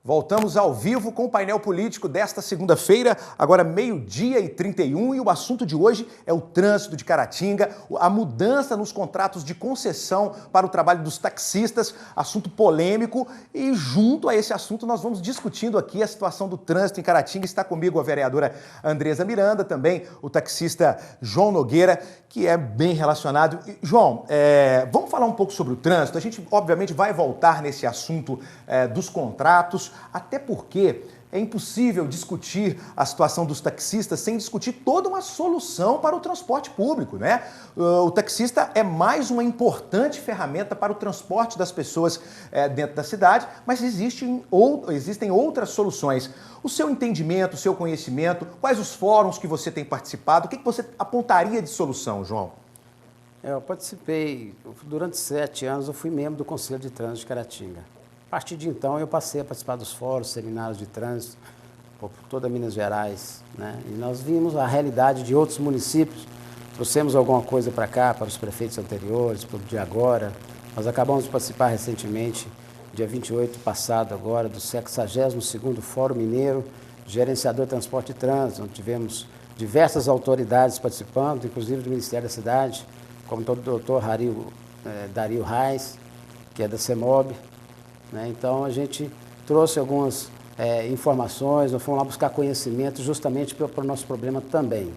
Voltamos ao vivo com o painel político desta segunda-feira, agora 12h31, e o assunto de hoje é o trânsito de Caratinga, a mudança nos contratos de concessão para o trabalho dos taxistas, assunto polêmico, e junto a esse assunto nós vamos discutindo aqui a situação do trânsito em Caratinga. Está comigo a vereadora Andresa Miranda, também o taxista João Nogueira, que é bem relacionado. João, vamos falar um pouco sobre o trânsito. A gente, obviamente, vai voltar nesse assunto dos contratos, até porque é impossível discutir a situação dos taxistas sem discutir toda uma solução para o transporte público, né? O taxista é mais uma importante ferramenta para o transporte das pessoas dentro da cidade, mas existem outras soluções. O seu entendimento, o seu conhecimento, quais os fóruns que você tem participado, o que você apontaria de solução, João? Eu participei, durante 7 anos eu fui membro do Conselho de Trânsito de Caratinga. A partir de então eu passei a participar dos fóruns, seminários de trânsito por toda Minas Gerais, né? E nós vimos a realidade de outros municípios, trouxemos alguma coisa para cá, para os prefeitos anteriores, para o de agora. Nós acabamos de participar recentemente, dia 28 passado agora, do 62º Fórum Mineiro, Gerenciador de Transporte e Trânsito, onde tivemos diversas autoridades participando, inclusive do Ministério da Cidade, como o doutor Dario Reis, que é da CEMOB. Então, a gente trouxe algumas informações, nós fomos lá buscar conhecimento justamente para o nosso problema também.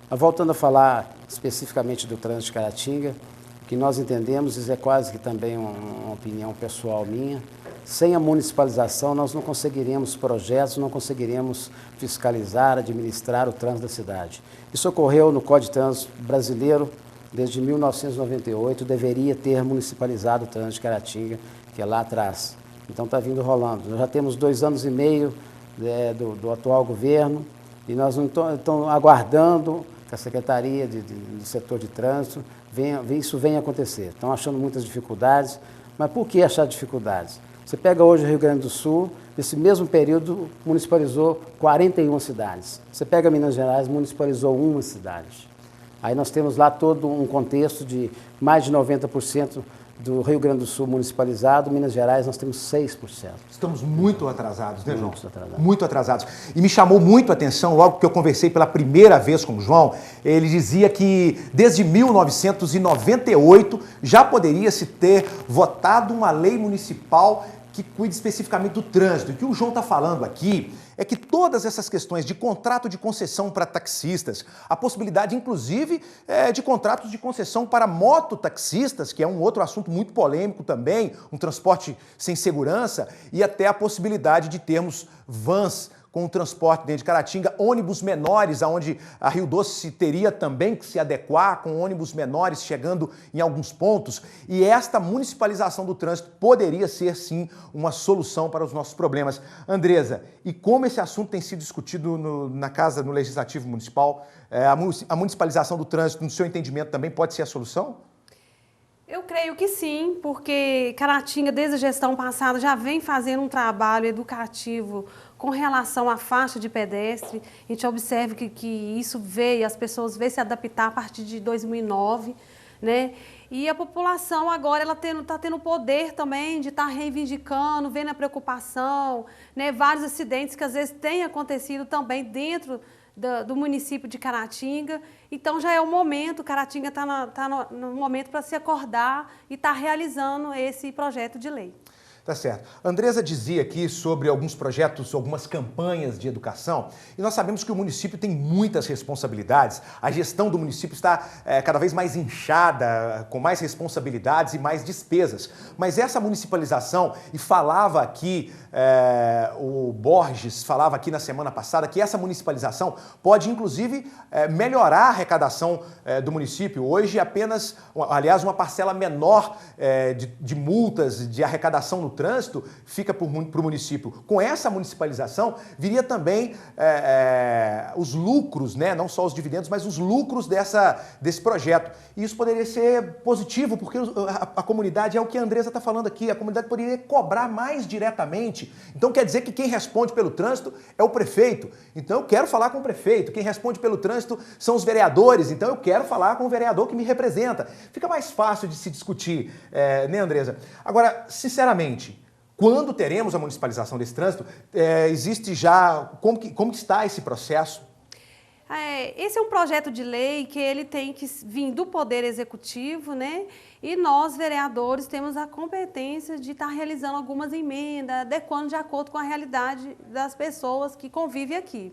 Mas, voltando a falar especificamente do trânsito de Caratinga, o que nós entendemos, isso é quase que também uma opinião pessoal minha, sem a municipalização nós não conseguiríamos projetos, não conseguiríamos fiscalizar, administrar o trânsito da cidade. Isso ocorreu no Código de Trânsito Brasileiro, desde 1998, deveria ter municipalizado o trânsito de Caratinga, que é lá atrás. Então está vindo rolando. Nós já temos 2 anos e meio do atual governo e nós não estamos aguardando que a Secretaria do Setor de Trânsito isso venha acontecer. Estão achando muitas dificuldades, mas por que achar dificuldades? Você pega hoje o Rio Grande do Sul, nesse mesmo período municipalizou 41 cidades. Você pega Minas Gerais, municipalizou 1 cidade. Aí nós temos lá todo um contexto de mais de 90% do Rio Grande do Sul municipalizado, Minas Gerais nós temos 6%. Estamos muito atrasados, né, João? Muito atrasados. Muito atrasados. E me chamou muito a atenção, logo que eu conversei pela primeira vez com o João, ele dizia que desde 1998 já poderia se ter votado uma lei municipal que cuide especificamente do trânsito. E o que o João está falando aqui é que todas essas questões de contrato de concessão para taxistas, a possibilidade, inclusive, de contratos de concessão para mototaxistas, que é um outro assunto muito polêmico também, um transporte sem segurança, e até a possibilidade de termos vans com o transporte dentro de Caratinga, ônibus menores, onde a Rio Doce teria também que se adequar, com ônibus menores chegando em alguns pontos. E esta municipalização do trânsito poderia ser, sim, uma solução para os nossos problemas. Andresa, e como esse assunto tem sido discutido na Casa, no Legislativo Municipal, a municipalização do trânsito, no seu entendimento, também pode ser a solução? Eu creio que sim, porque Caratinga, desde a gestão passada, já vem fazendo um trabalho educativo com relação à faixa de pedestre. A gente observa que isso veio, as pessoas veem se adaptar a partir de 2009, né? E a população agora ela está tendo o poder também de estar reivindicando, vendo a preocupação, né? Vários acidentes que às vezes têm acontecido também dentro do município de Caratinga. Então já é o momento, Caratinga está no momento para se acordar e estar realizando esse projeto de lei. Tá certo. A Andresa dizia aqui sobre alguns projetos, algumas campanhas de educação, e nós sabemos que o município tem muitas responsabilidades, a gestão do município está cada vez mais inchada, com mais responsabilidades e mais despesas. Mas essa municipalização, e falava aqui, o Borges falava aqui na semana passada, que essa municipalização pode, inclusive, melhorar a arrecadação do município. Hoje, apenas, aliás, uma parcela menor de multas, de arrecadação no trânsito fica para o município. Com essa municipalização, viria também os lucros, né? Não só os dividendos, mas os lucros desse projeto. E isso poderia ser positivo, porque a comunidade, é o que a Andresa está falando aqui, a comunidade poderia cobrar mais diretamente. Então quer dizer que quem responde pelo trânsito é o prefeito. Então eu quero falar com o prefeito. Quem responde pelo trânsito são os vereadores. Então eu quero falar com o vereador que me representa. Fica mais fácil de se discutir, né, Andresa? Agora, sinceramente, Quando teremos a municipalização desse trânsito? Existe já... Como que está esse processo? Esse é um projeto de lei que ele tem que vir do Poder Executivo, né? E nós, vereadores, temos a competência de estar realizando algumas emendas, adequando de acordo com a realidade das pessoas que convivem aqui.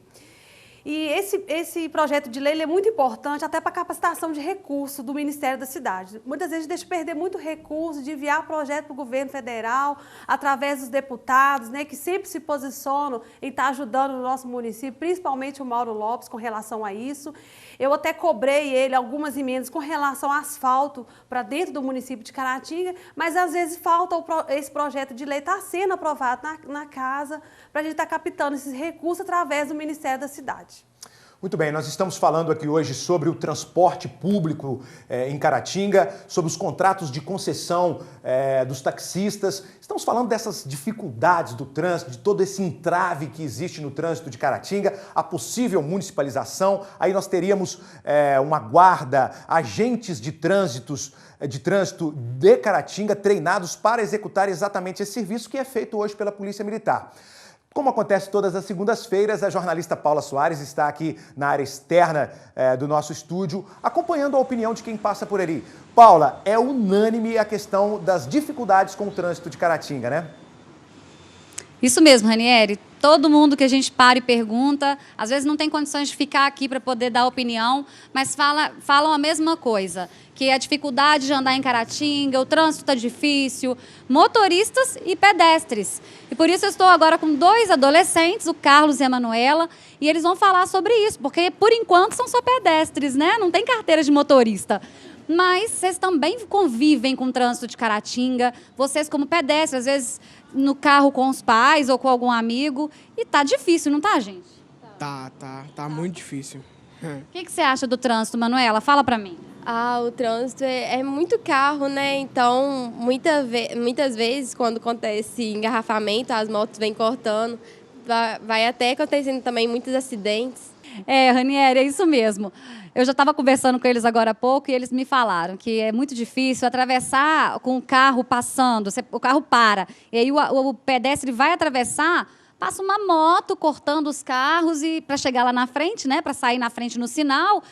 E esse projeto de lei ele é muito importante até para a capacitação de recursos do Ministério da Cidade. Muitas vezes deixa perder muito recurso de enviar projeto para o governo federal, através dos deputados, né, que sempre se posicionam em estar ajudando o nosso município, principalmente o Mauro Lopes, com relação a isso. Eu até cobrei ele algumas emendas com relação ao asfalto para dentro do município de Caratinga, mas às vezes falta esse projeto de lei estar sendo aprovado na casa para a gente estar captando esses recursos através do Ministério da Cidade. Muito bem, nós estamos falando aqui hoje sobre o transporte público em Caratinga, sobre os contratos de concessão dos taxistas. Estamos falando dessas dificuldades do trânsito, de todo esse entrave que existe no trânsito de Caratinga, a possível municipalização. Aí nós teríamos uma guarda, agentes de trânsito de Caratinga treinados para executar exatamente esse serviço que é feito hoje pela Polícia Militar. Como acontece todas as segundas-feiras, a jornalista Paula Soares está aqui na área externa do nosso estúdio, acompanhando a opinião de quem passa por ali. Paula, é unânime a questão das dificuldades com o trânsito de Caratinga, né? Isso mesmo, Ranieri. Todo mundo que a gente para e pergunta, às vezes não tem condições de ficar aqui para poder dar opinião, mas falam a mesma coisa, que a dificuldade de andar em Caratinga, o trânsito está difícil, motoristas e pedestres. E por isso eu estou agora com 2 adolescentes, o Carlos e a Manuela, e eles vão falar sobre isso, porque por enquanto são só pedestres, né? Não tem carteira de motorista. Mas vocês também convivem com o trânsito de Caratinga, vocês como pedestres, às vezes no carro com os pais ou com algum amigo, e tá difícil, não tá, gente? Tá muito difícil. O que você acha do trânsito, Manuela? Fala pra mim. O trânsito é muito carro, né? Então, muitas vezes, quando acontece engarrafamento, as motos vêm cortando, vai até acontecendo também muitos acidentes. Ranieri, é isso mesmo. Eu já estava conversando com eles agora há pouco e eles me falaram que é muito difícil atravessar com o carro passando, o carro para, e aí o pedestre vai atravessar, passa uma moto cortando os carros e para chegar lá na frente, né, para sair na frente no sinal,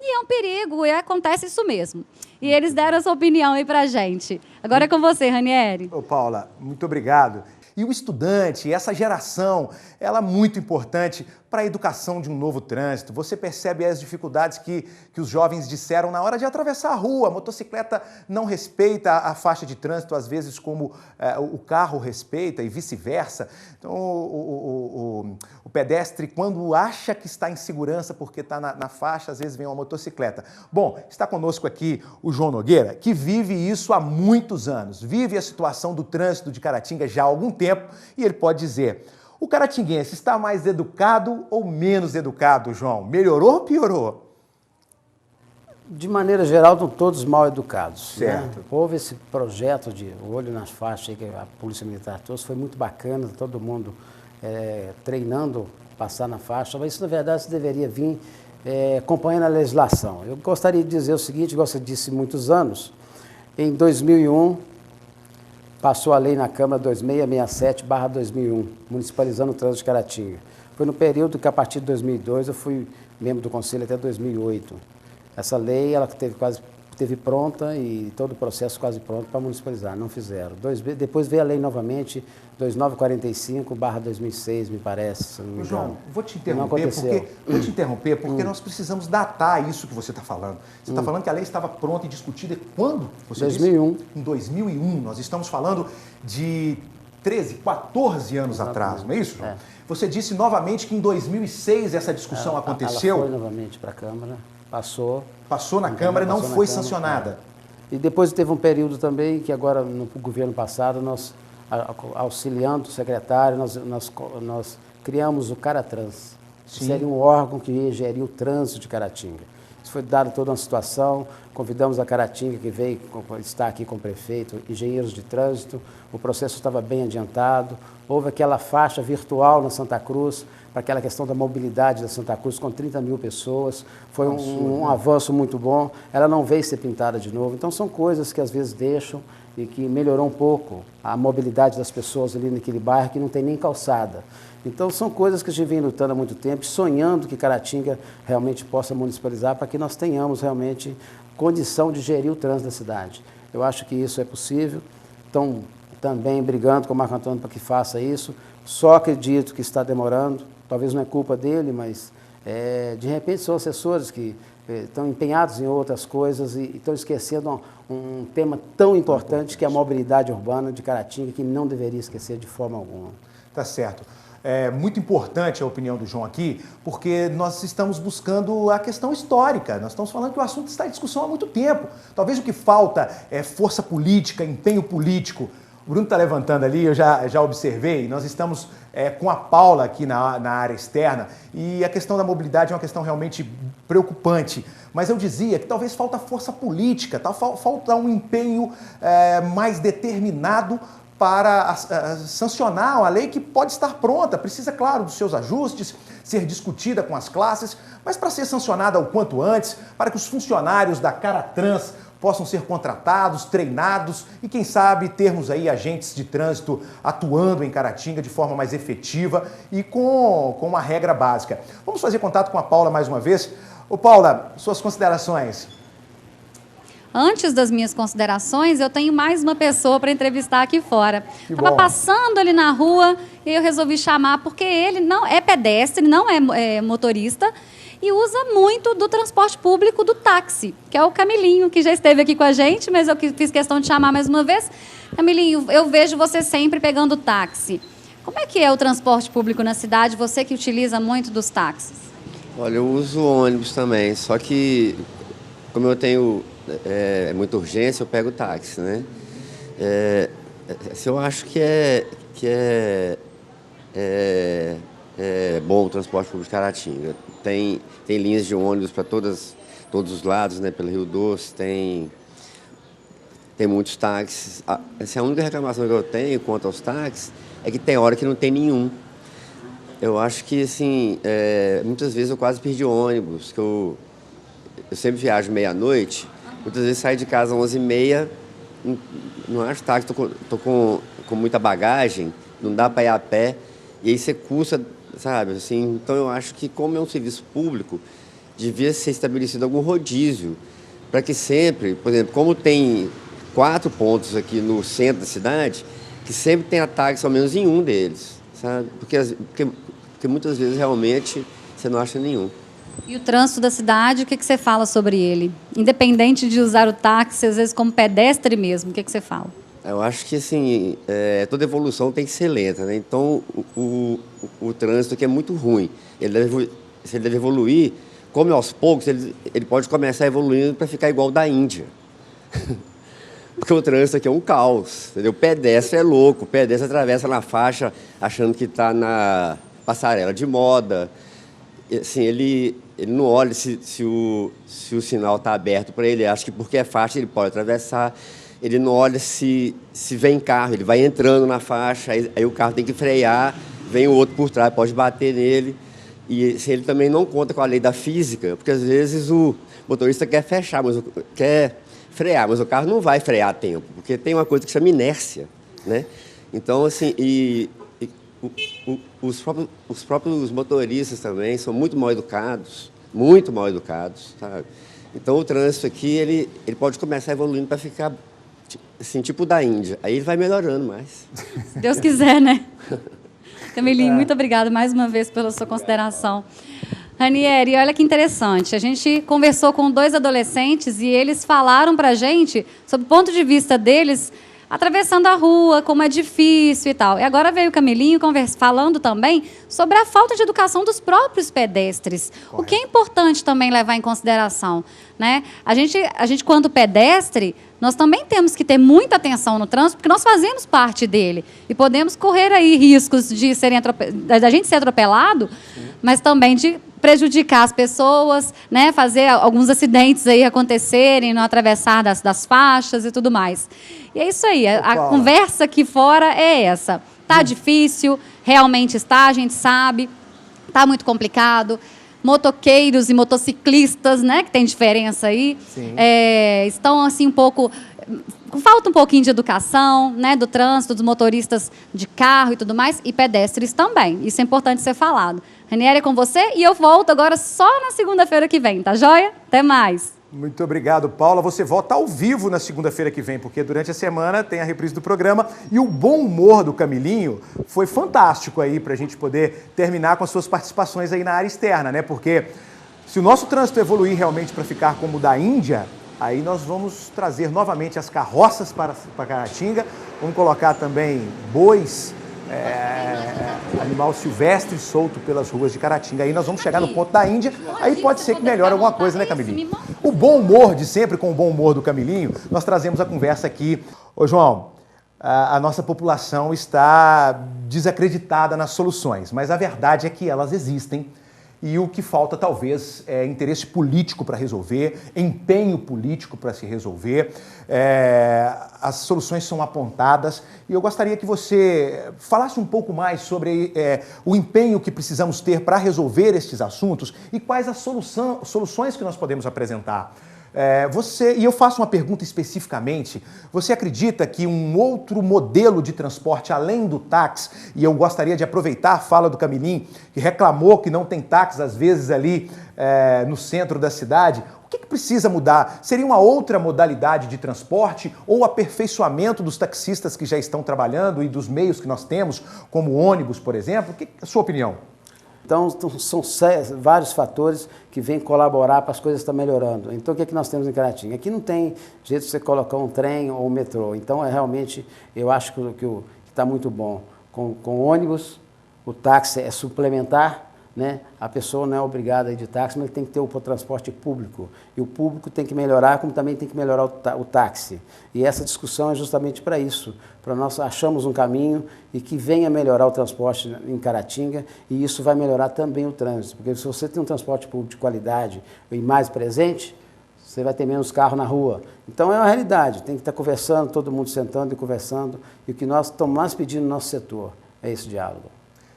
e é um perigo, e acontece isso mesmo. E eles deram essa opinião aí pra gente. Agora é com você, Ranieri. Ô, Paula, muito obrigado. E o estudante, essa geração, ela é muito importante para a educação de um novo trânsito. Você percebe as dificuldades que os jovens disseram na hora de atravessar a rua. A motocicleta não respeita a faixa de trânsito, às vezes, como o carro respeita e vice-versa. Então, o pedestre, quando acha que está em segurança porque está na faixa, às vezes vem uma motocicleta. Bom, está conosco aqui o João Nogueira, que vive isso há muitos anos. Vive a situação do trânsito de Caratinga já há algum tempo e ele pode dizer... O caratinguense está mais educado ou menos educado, João? Melhorou ou piorou? De maneira geral, estão todos mal educados. Certo. Né? Houve esse projeto de olho nas faixas que a Polícia Militar trouxe, foi muito bacana, todo mundo treinando passar na faixa, mas isso, na verdade, deveria vir acompanhando a legislação. Eu gostaria de dizer o seguinte, igual você disse muitos anos, em 2001, passou a lei na Câmara 2667/2001, municipalizando o trânsito de Caratinga. Foi no período que, a partir de 2002, eu fui membro do Conselho até 2008. Essa lei, ela teve pronta e todo o processo quase pronto para municipalizar, não fizeram. Depois veio a lei novamente, 2945/2006, me parece, se não me engano. João, vou te interromper porque nós precisamos datar isso que você está falando. Você está falando que a lei estava pronta e discutida quando? Você 2001. disse? Em 2001. Nós estamos falando de 13, 14 anos atrás, não é isso, João? Você disse novamente que em 2006 essa discussão aconteceu. Ela foi novamente para a Câmara, passou. Passou na Câmara e não foi sancionada. E depois teve um período também que agora, no governo passado, nós, auxiliando o secretário, nós criamos o Caratrans. Que seria um órgão que ia gerir o trânsito de Caratinga. Isso foi dado toda uma situação, convidamos a Caratinga, que veio estar aqui com o prefeito, engenheiros de trânsito, o processo estava bem adiantado, houve aquela faixa virtual na Santa Cruz, para aquela questão da mobilidade da Santa Cruz, com 30 mil pessoas, foi um avanço muito bom, ela não veio ser pintada de novo, então são coisas que às vezes deixam e que melhorou um pouco a mobilidade das pessoas ali naquele bairro que não tem nem calçada. Então, são coisas que a gente vem lutando há muito tempo, sonhando que Caratinga realmente possa municipalizar para que nós tenhamos realmente condição de gerir o trânsito da cidade. Eu acho que isso é possível. Então, também brigando com o Marco Antônio para que faça isso. Só acredito que está demorando. Talvez não é culpa dele, mas de repente são assessores que estão empenhados em outras coisas e estão esquecendo um tema tão importante que é a mobilidade urbana de Caratinga, que não deveria esquecer de forma alguma. Tá certo. É muito importante a opinião do João aqui, porque nós estamos buscando a questão histórica. Nós estamos falando que o assunto está em discussão há muito tempo. Talvez o que falta é força política, empenho político. O Bruno está levantando ali, eu já observei. Nós estamos com a Paula aqui na área externa e a questão da mobilidade é uma questão realmente preocupante. Mas eu dizia que talvez falta força política, falta um empenho mais determinado para sancionar uma lei que pode estar pronta, precisa, claro, dos seus ajustes, ser discutida com as classes, mas para ser sancionada o quanto antes, para que os funcionários da Caratrans possam ser contratados, treinados e, quem sabe, termos aí agentes de trânsito atuando em Caratinga de forma mais efetiva e com uma regra básica. Vamos fazer contato com a Paula mais uma vez. Ô Paula, suas considerações. Antes das minhas considerações, eu tenho mais uma pessoa para entrevistar aqui fora. Estava bom. passando ali na rua e eu resolvi chamar, porque ele não é pedestre, não é motorista e usa muito do transporte público, do táxi, que é o Camilinho, que já esteve aqui com a gente, mas eu fiz questão de chamar mais uma vez. Camilinho, eu vejo você sempre pegando táxi. Como é que é o transporte público na cidade, você que utiliza muito dos táxis? Olha, eu uso ônibus também, só que como eu tenho muita urgência, eu pego táxi, né? Eu acho que é bom o transporte público de Caratinga. Tem linhas de ônibus para todos os lados, né? Pelo Rio Doce, tem muitos táxis. Essa é a única reclamação que eu tenho quanto aos táxis, é que tem hora que não tem nenhum. Eu acho que, assim, muitas vezes eu quase perdi ônibus, que eu sempre viajo meia-noite, muitas vezes saio de casa às 11h30, não acho táxi, tô com muita bagagem, não dá para ir a pé, e aí você custa, sabe, assim, então eu acho que como é um serviço público, devia ser estabelecido algum rodízio, para que sempre, por exemplo, como tem 4 pontos aqui no centro da cidade, que sempre tenha táxi ao menos em um deles, sabe, porque muitas vezes realmente você não acha nenhum. E o trânsito da cidade, o que você fala sobre ele? Independente de usar o táxi, às vezes como pedestre mesmo, o que você fala? Eu acho que, assim, toda evolução tem que ser lenta, né? Então, o trânsito aqui é muito ruim. Se ele deve evoluir, como aos poucos, ele pode começar evoluindo para ficar igual da Índia. Porque o trânsito aqui é um caos, entendeu? O pedestre é louco, o pedestre atravessa na faixa achando que está na passarela de moda. Assim, ele não olha se o sinal está aberto para ele, acha que porque é faixa ele pode atravessar. Ele não olha se vem carro, ele vai entrando na faixa, aí o carro tem que frear, vem o outro por trás, pode bater nele. E assim, ele também não conta com a lei da física, porque às vezes o motorista quer frear, mas o carro não vai frear a tempo, porque tem uma coisa que chama inércia, né? Então, assim, os próprios motoristas também são muito mal educados, sabe? Então, o trânsito aqui, ele pode começar evoluindo para ficar, assim, tipo da Índia. Aí ele vai melhorando mais. Se Deus quiser, né? Camilinho, muito obrigada mais uma vez pela sua consideração. Ranieri, olha que interessante. A gente conversou com 2 adolescentes e eles falaram para a gente, sob o ponto de vista deles, atravessando a rua, como é difícil e tal. E agora veio o Camilinho falando também sobre a falta de educação dos próprios pedestres. Correto. O que é importante também levar em consideração, né? A gente, quanto pedestre, nós também temos que ter muita atenção no trânsito, porque nós fazemos parte dele. E podemos correr aí riscos da gente ser atropelado, mas também de prejudicar as pessoas, né? Fazer alguns acidentes aí acontecerem no atravessar das faixas e tudo mais. E é isso aí, a conversa aqui fora é essa. Tá difícil, realmente está, a gente sabe, tá muito complicado. Motoqueiros e motociclistas, né, que tem diferença aí, estão assim um pouco falta um pouquinho de educação, né, do trânsito, dos motoristas de carro e tudo mais, e pedestres também. Isso é importante ser falado. Ranieri, é com você e eu volto agora só na segunda-feira que vem, tá joia? Até mais! Muito obrigado, Paula. Você volta ao vivo na segunda-feira que vem, porque durante a semana tem a reprise do programa e o bom humor do Camilinho foi fantástico aí para a gente poder terminar com as suas participações aí na área externa, né? Porque se o nosso trânsito evoluir realmente para ficar como o da Índia, aí nós vamos trazer novamente as carroças para Caratinga, vamos colocar também bois, animal silvestre solto pelas ruas de Caratinga. Aí nós vamos chegar no ponto da Índia, aí pode ser que melhore alguma coisa, né, Camilinho? O bom humor de sempre, com o bom humor do Camilinho, nós trazemos a conversa aqui. Ô, João, a nossa população está desacreditada nas soluções, mas a verdade é que elas existem. E o que falta, talvez, é interesse político para resolver, empenho político para se resolver. As soluções são apontadas e eu gostaria que você falasse um pouco mais sobre o empenho que precisamos ter para resolver estes assuntos e quais as soluções que nós podemos apresentar. E eu faço uma pergunta especificamente, você acredita que um outro modelo de transporte além do táxi, e eu gostaria de aproveitar a fala do Camilinho, que reclamou que não tem táxi às vezes ali no centro da cidade, o que precisa mudar? Seria uma outra modalidade de transporte ou aperfeiçoamento dos taxistas que já estão trabalhando e dos meios que nós temos, como ônibus, por exemplo? Que é a sua opinião? Então, são vários fatores que vêm colaborar para as coisas estar melhorando. Então, o que é que nós temos em Caratinga? Aqui não tem jeito de você colocar um trem ou um metrô. Então, realmente, eu acho que está muito bom. Com ônibus, o táxi é suplementar, né? A pessoa não é obrigada a ir de táxi, mas tem que ter o transporte público. E o público tem que melhorar, como também tem que melhorar o táxi. E essa discussão é justamente para isso. Para nós achamos um caminho e que venha melhorar o transporte em Caratinga, e isso vai melhorar também o trânsito. Porque se você tem um transporte público de qualidade e mais presente, você vai ter menos carro na rua. Então é uma realidade, tem que estar conversando, todo mundo sentando e conversando. E o que nós estamos mais pedindo no nosso setor é esse diálogo.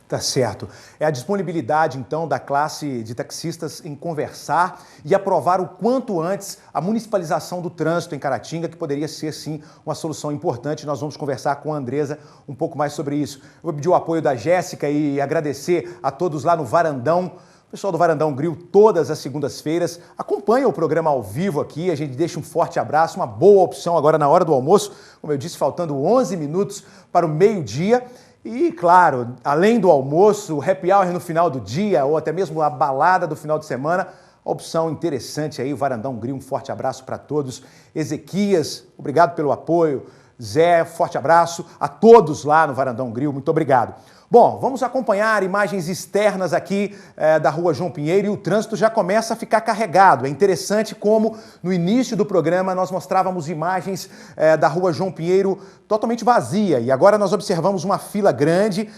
Tá certo. É a disponibilidade, então, da classe de taxistas em conversar e aprovar o quanto antes a municipalização do trânsito em Caratinga, que poderia ser, sim, uma solução importante. Nós vamos conversar com a Andresa um pouco mais sobre isso. Eu vou pedir o apoio da Jéssica e agradecer a todos lá no Varandão. O pessoal do Varandão Grill, todas as segundas-feiras, acompanha o programa ao vivo aqui. A gente deixa um forte abraço, uma boa opção agora na hora do almoço. Como eu disse, faltando 11 minutos para o meio-dia. E, claro, além do almoço, o happy hour no final do dia ou até mesmo a balada do final de semana, opção interessante aí, o Varandão Grill, um forte abraço para todos. Ezequias, obrigado pelo apoio. Zé, forte abraço a todos lá no Varandão Grill, muito obrigado. Bom, vamos acompanhar imagens externas aqui da Rua João Pinheiro e o trânsito já começa a ficar carregado. É interessante como no início do programa nós mostrávamos imagens da Rua João Pinheiro totalmente vazia e agora nós observamos uma fila grande.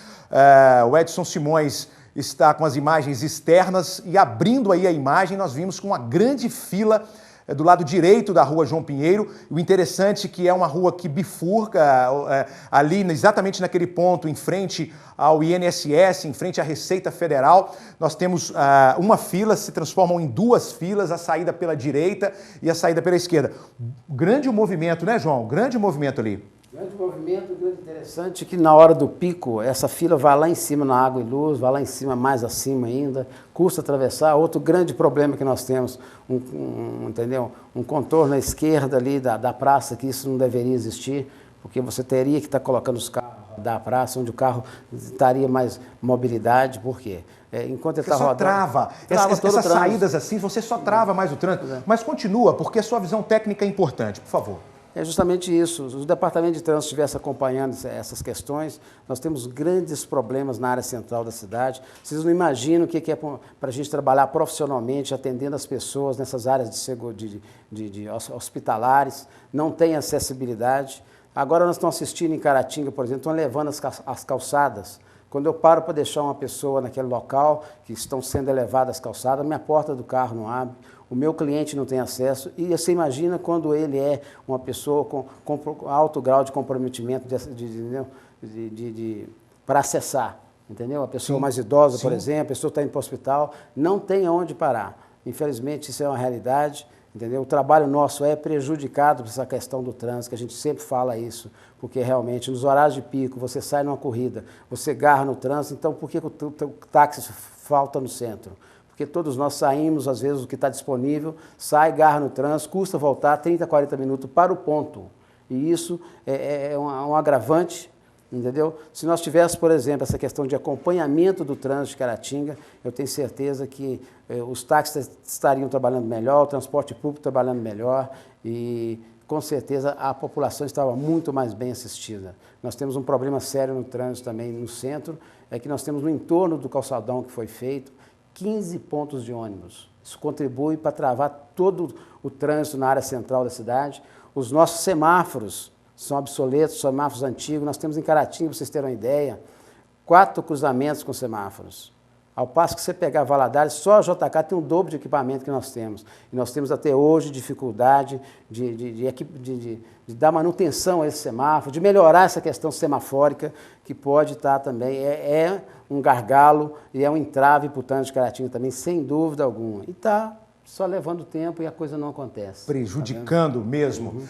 O Edson Simões está com as imagens externas e abrindo aí a imagem nós vimos com uma grande fila do lado direito da Rua João Pinheiro. O interessante é que é uma rua que bifurca ali exatamente naquele ponto, em frente ao INSS, em frente à Receita Federal. Nós temos uma fila, se transformam em duas filas, a saída pela direita e a saída pela esquerda. Grande movimento, né, João? Grande movimento ali. Grande movimento, grande interessante, que na hora do pico, essa fila vai lá em cima na Água e Luz, vai lá em cima, mais acima ainda, custa atravessar. Outro grande problema que nós temos, entendeu? Um contorno à esquerda ali da praça, que isso não deveria existir, porque você teria que estar colocando os carros da praça, onde o carro estaria mais mobilidade, por quê? Enquanto ele está rodando... trava essas saídas assim, você só trava mais o trânsito. Mas continua, porque a sua visão técnica é importante, por favor. É justamente isso. Se o Departamento de Trânsito estivesse acompanhando essas questões, nós temos grandes problemas na área central da cidade. Vocês não imaginam o que é para a gente trabalhar profissionalmente, atendendo as pessoas nessas áreas de hospitalares, não tem acessibilidade. Agora nós estamos assistindo em Caratinga, por exemplo, estão levando as calçadas. Quando eu paro para deixar uma pessoa naquele local, que estão sendo elevadas as calçadas, minha porta do carro não abre. O meu cliente não tem acesso, e você imagina quando ele é uma pessoa com alto grau de comprometimento para acessar, entendeu? A pessoa mais idosa, por exemplo, a pessoa está indo para o hospital, não tem onde parar. Infelizmente, isso é uma realidade. entendeu? O trabalho nosso é prejudicado por essa questão do trânsito, que a gente sempre fala isso, porque realmente nos horários de pico, você sai numa corrida, você garra no trânsito, então por que o táxi falta no centro? Porque todos nós saímos, às vezes, o que está disponível, sai, garra no trânsito, custa voltar 30, 40 minutos para o ponto. E isso é um agravante, entendeu? Se nós tivéssemos, por exemplo, essa questão de acompanhamento do trânsito de Caratinga, eu tenho certeza que os táxis estariam trabalhando melhor, o transporte público trabalhando melhor e, com certeza, a população estava muito mais bem assistida. Nós temos um problema sério no trânsito também no centro, é que nós temos no entorno do calçadão que foi feito 15 pontos de ônibus. Isso contribui para travar todo o trânsito na área central da cidade. Os nossos semáforos são obsoletos, semáforos antigos. Nós temos em Caratinga, para vocês terem uma ideia, 4 cruzamentos com semáforos. Ao passo que você pegar Valadares, só a JK tem um dobro de equipamento que nós temos. E nós temos até hoje dificuldade de dar manutenção a esse semáforo, de melhorar essa questão semafórica, que pode estar também, é um gargalo e é um entrave para o trânsito de Caratinga também, sem dúvida alguma. E está só levando tempo e a coisa não acontece. Prejudicando mesmo.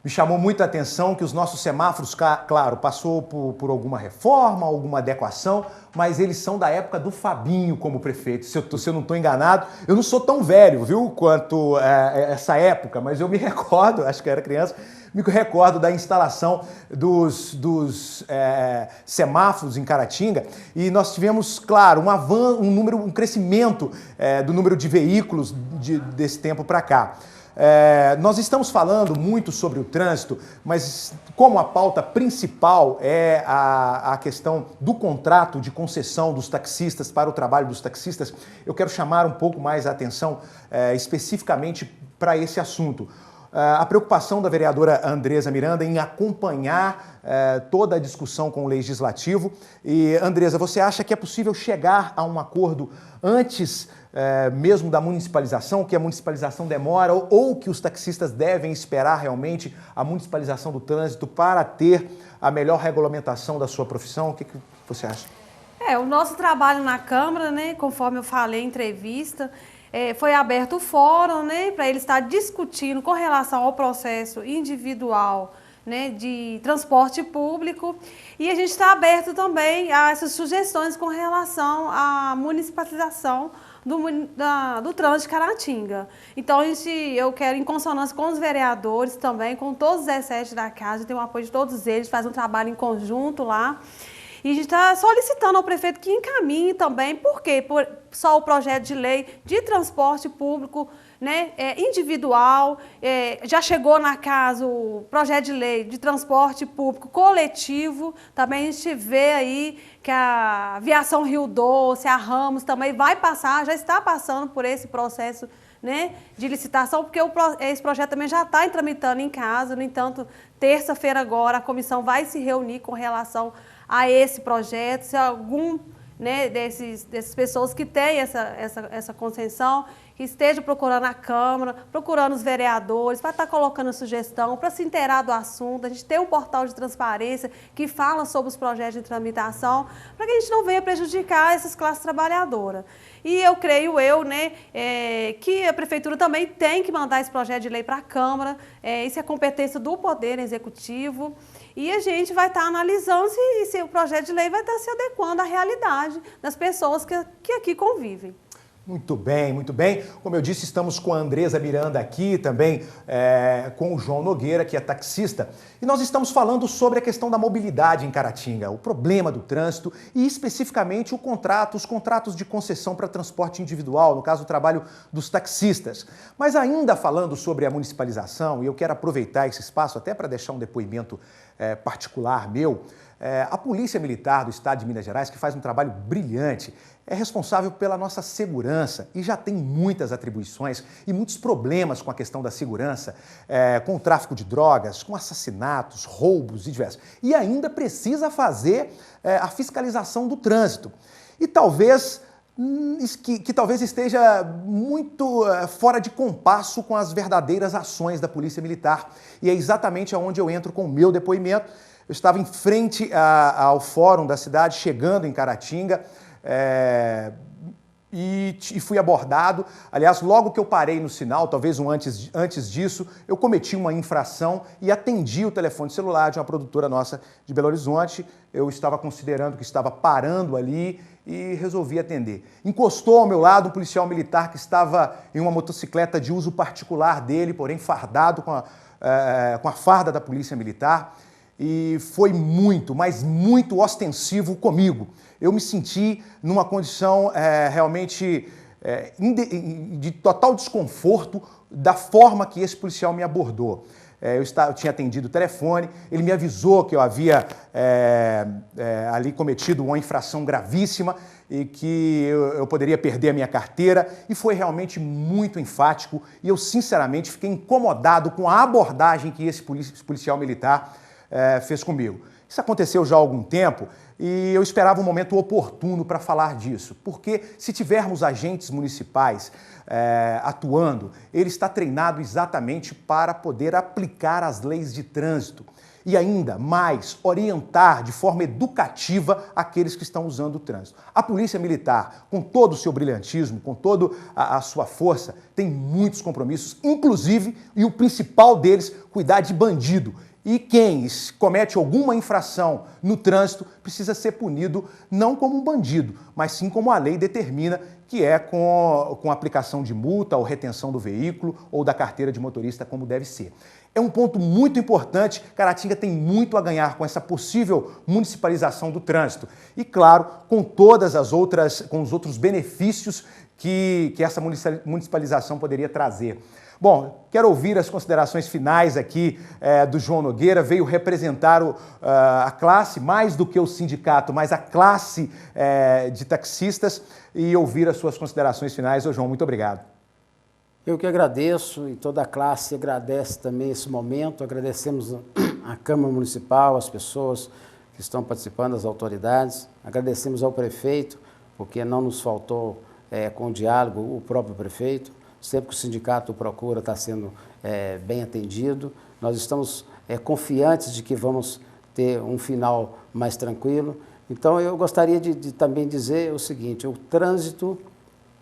Me chamou muito a atenção que os nossos semáforos, claro, passou por alguma reforma, alguma adequação, mas eles são da época do Fabinho como prefeito. Se eu não estou enganado, eu não sou tão velho, viu, quanto essa época, mas eu me recordo, acho que eu era criança, me recordo da instalação dos semáforos em Caratinga e nós tivemos, claro, um crescimento do número de veículos desse tempo para cá. Nós estamos falando muito sobre o trânsito, mas como a pauta principal é a questão do contrato de concessão dos taxistas para o trabalho dos taxistas, eu quero chamar um pouco mais a atenção especificamente para esse assunto. A preocupação da vereadora Andresa Miranda em acompanhar toda a discussão com o Legislativo. E, Andresa, você acha que é possível chegar a um acordo antes mesmo da municipalização, que a municipalização demora, ou que os taxistas devem esperar realmente a municipalização do trânsito para ter a melhor regulamentação da sua profissão? O que você acha? O nosso trabalho na Câmara, né, conforme eu falei em entrevista, foi aberto o fórum, né, para ele estar discutindo com relação ao processo individual, né, de transporte público, e a gente está aberto também a essas sugestões com relação à municipalização do trânsito de Caratinga. Então, eu quero, em consonância com os vereadores também, com todos os 17 da casa, tem o apoio de todos eles, faz um trabalho em conjunto lá. E a gente está solicitando ao prefeito que encaminhe também, porque só o projeto de lei de transporte público, né, individual, já chegou na casa o projeto de lei de transporte público coletivo, também a gente vê aí que a Aviação Rio Doce, a Ramos também vai passar, já está passando por esse processo, né, de licitação, porque esse projeto também já está tramitando em casa. No entanto, terça-feira agora a comissão vai se reunir com relação a esse projeto, se algum, né, dessas pessoas que têm essa concessão, que esteja procurando a Câmara, procurando os vereadores, para estar colocando sugestão, para se inteirar do assunto. A gente tem um portal de transparência que fala sobre os projetos de tramitação, para que a gente não venha prejudicar essas classes trabalhadoras. E eu creio, né, que a Prefeitura também tem que mandar esse projeto de lei para a Câmara, isso é competência do Poder Executivo, e a gente vai estar analisando se o projeto de lei vai estar se adequando à realidade das pessoas que aqui convivem. Muito bem, muito bem. Como eu disse, estamos com a Andresa Miranda aqui, também com o João Nogueira, que é taxista, e nós estamos falando sobre a questão da mobilidade em Caratinga, o problema do trânsito e especificamente os contratos de concessão para transporte individual, no caso o trabalho dos taxistas. Mas ainda falando sobre a municipalização, e eu quero aproveitar esse espaço até para deixar um depoimento particular meu, a Polícia Militar do Estado de Minas Gerais, que faz um trabalho brilhante, é responsável pela nossa segurança e já tem muitas atribuições e muitos problemas com a questão da segurança, com o tráfico de drogas, com assassinatos, roubos e diversos. E ainda precisa fazer a fiscalização do trânsito. E talvez talvez esteja muito fora de compasso com as verdadeiras ações da Polícia Militar. E é exatamente onde eu entro com o meu depoimento. Eu estava em frente ao fórum da cidade, chegando em Caratinga, e fui abordado. Aliás, logo que eu parei no sinal, talvez antes disso, eu cometi uma infração e atendi o telefone celular de uma produtora nossa de Belo Horizonte. Eu estava considerando que estava parando ali e resolvi atender. Encostou ao meu lado um policial militar que estava em uma motocicleta de uso particular dele, porém fardado com a farda da Polícia Militar, e foi muito, mas muito ostensivo comigo. Eu me senti numa condição realmente de total desconforto da forma que esse policial me abordou. Eu tinha atendido o telefone, ele me avisou que eu havia ali cometido uma infração gravíssima e que eu poderia perder a minha carteira, e foi realmente muito enfático, e eu sinceramente fiquei incomodado com a abordagem que esse policial militar fez comigo. Isso aconteceu já há algum tempo e eu esperava um momento oportuno para falar disso, porque se tivermos agentes municipais atuando, ele está treinado exatamente para poder aplicar as leis de trânsito e ainda mais orientar de forma educativa aqueles que estão usando o trânsito. A Polícia Militar, com todo o seu brilhantismo, com toda a sua força, tem muitos compromissos, inclusive, e o principal deles, cuidar de bandido. E quem comete alguma infração no trânsito precisa ser punido não como um bandido, mas sim como a lei determina, que é com aplicação de multa ou retenção do veículo ou da carteira de motorista, como deve ser. É um ponto muito importante. Caratinga tem muito a ganhar com essa possível municipalização do trânsito e, claro, com os outros benefícios que essa municipalização poderia trazer. Bom, quero ouvir as considerações finais aqui do João Nogueira. Veio representar a classe, mais do que o sindicato, mas a classe de taxistas, e ouvir as suas considerações finais. Ô, João, muito obrigado. Eu que agradeço, e toda a classe agradece também esse momento. Agradecemos a Câmara Municipal, as pessoas que estão participando, as autoridades. Agradecemos ao prefeito, porque não nos faltou com diálogo o próprio prefeito. Sempre que o sindicato procura, está sendo bem atendido. Nós estamos confiantes de que vamos ter um final mais tranquilo. Então, eu gostaria de também dizer o seguinte: o trânsito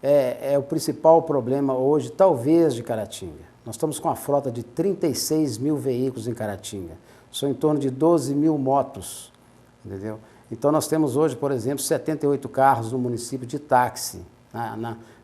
é o principal problema hoje, talvez, de Caratinga. Nós estamos com a frota de 36 mil veículos em Caratinga. São em torno de 12 mil motos, entendeu? Então, nós temos hoje, por exemplo, 78 carros no município de táxi.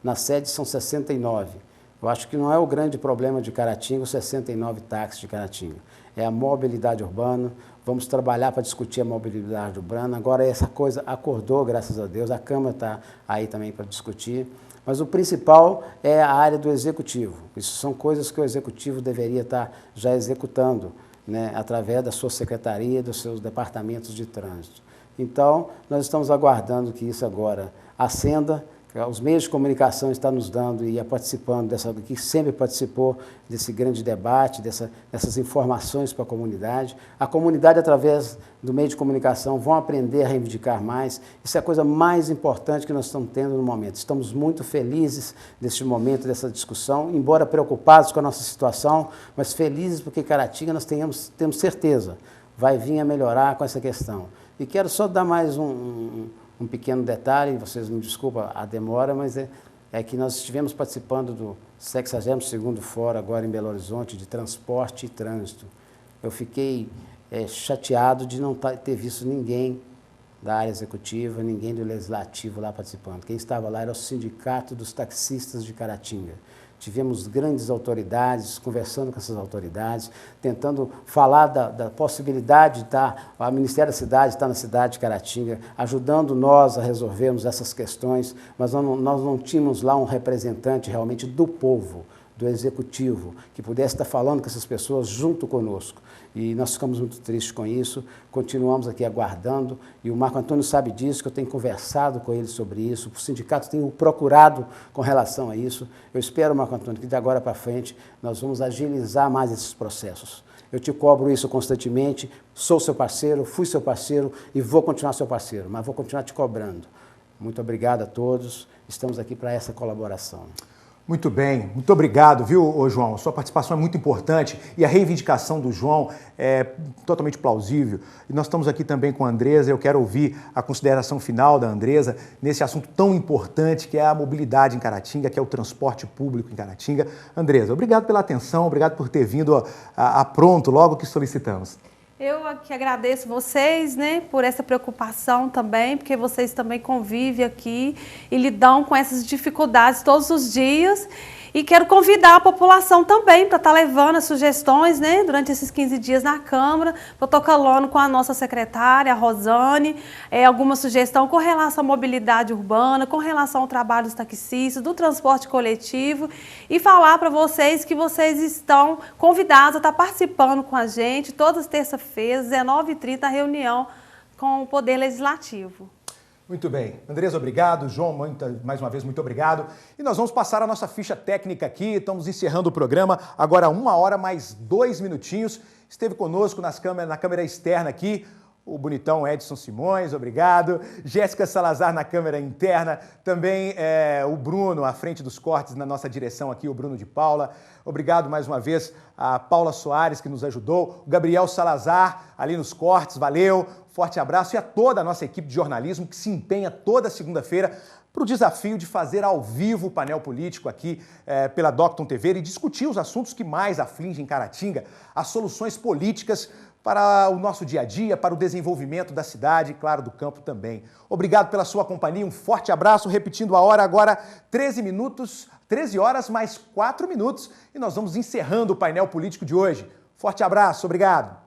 Na sede são 69. Eu acho que não é o grande problema de Caratinga, os 69 táxis de Caratinga. É a mobilidade urbana. Vamos trabalhar para discutir a mobilidade urbana. Agora essa coisa acordou, graças a Deus. A Câmara está aí também para discutir. Mas o principal é a área do Executivo. Isso são coisas que o Executivo deveria estar já executando, né, através da sua secretaria, dos seus departamentos de trânsito. Então, nós estamos aguardando que isso agora acenda. Os meios de comunicação estão nos dando e participando que sempre participou desse grande debate, dessas informações para a comunidade. A comunidade, através do meio de comunicação, vão aprender a reivindicar mais. Isso é a coisa mais importante que nós estamos tendo no momento. Estamos muito felizes deste momento, dessa discussão, embora preocupados com a nossa situação, mas felizes porque Caratinga nós temos certeza, vai vir a melhorar com essa questão. E quero só dar mais um pequeno detalhe, vocês me desculpem a demora, mas é que nós estivemos participando do 62º Fórum agora em Belo Horizonte de Transporte e Trânsito. Eu fiquei chateado de não ter visto ninguém da área executiva, ninguém do legislativo lá participando. Quem estava lá era o Sindicato dos Taxistas de Caratinga. Tivemos grandes autoridades, conversando com essas autoridades, tentando falar da possibilidade de o Ministério da Cidade estar na cidade de Caratinga, ajudando nós a resolvermos essas questões, mas nós não tínhamos lá um representante realmente do povo, do Executivo, que pudesse estar falando com essas pessoas junto conosco. E nós ficamos muito tristes com isso, continuamos aqui aguardando, e o Marco Antônio sabe disso, que eu tenho conversado com ele sobre isso, o sindicato tem o procurado com relação a isso. Eu espero, Marco Antônio, que de agora para frente nós vamos agilizar mais esses processos. Eu te cobro isso constantemente, sou seu parceiro, fui seu parceiro e vou continuar seu parceiro, mas vou continuar te cobrando. Muito obrigado a todos, estamos aqui para essa colaboração. Muito bem, muito obrigado, viu, ô João? Sua participação é muito importante e a reivindicação do João é totalmente plausível. E nós estamos aqui também com a Andresa, eu quero ouvir a consideração final da Andresa nesse assunto tão importante que é a mobilidade em Caratinga, que é o transporte público em Caratinga. Andresa, obrigado pela atenção, obrigado por ter vindo a pronto logo que solicitamos. Eu aqui agradeço vocês, né, por essa preocupação também, porque vocês também convivem aqui e lidam com essas dificuldades todos os dias. E quero convidar a população também para estar levando as sugestões, né, durante esses 15 dias na Câmara, protocolando com a nossa secretária, a Rosane, alguma sugestão com relação à mobilidade urbana, com relação ao trabalho dos taxistas, do transporte coletivo e falar para vocês que vocês estão convidados a estar participando com a gente todas as terças-feiras, 19h30, a reunião com o Poder Legislativo. Muito bem. Andresa, obrigado. João, mais uma vez, muito obrigado. E nós vamos passar a nossa ficha técnica aqui. Estamos encerrando o programa. Agora, 1h mais 2 minutinhos. Esteve conosco na câmera externa aqui o bonitão Edson Simões, obrigado. Jéssica Salazar na câmera interna. Também o Bruno à frente dos cortes na nossa direção aqui, o Bruno de Paula. Obrigado mais uma vez a Paula Soares, que nos ajudou. O Gabriel Salazar ali nos cortes, valeu. Forte abraço e a toda a nossa equipe de jornalismo que se empenha toda segunda-feira para o desafio de fazer ao vivo o painel político aqui pela Docton TV e discutir os assuntos que mais afligem Caratinga, as soluções políticas para o nosso dia a dia, para o desenvolvimento da cidade e, claro, do campo também. Obrigado pela sua companhia, um forte abraço, repetindo a hora agora, 13 horas mais 4 minutos, e nós vamos encerrando o painel político de hoje. Forte abraço, obrigado.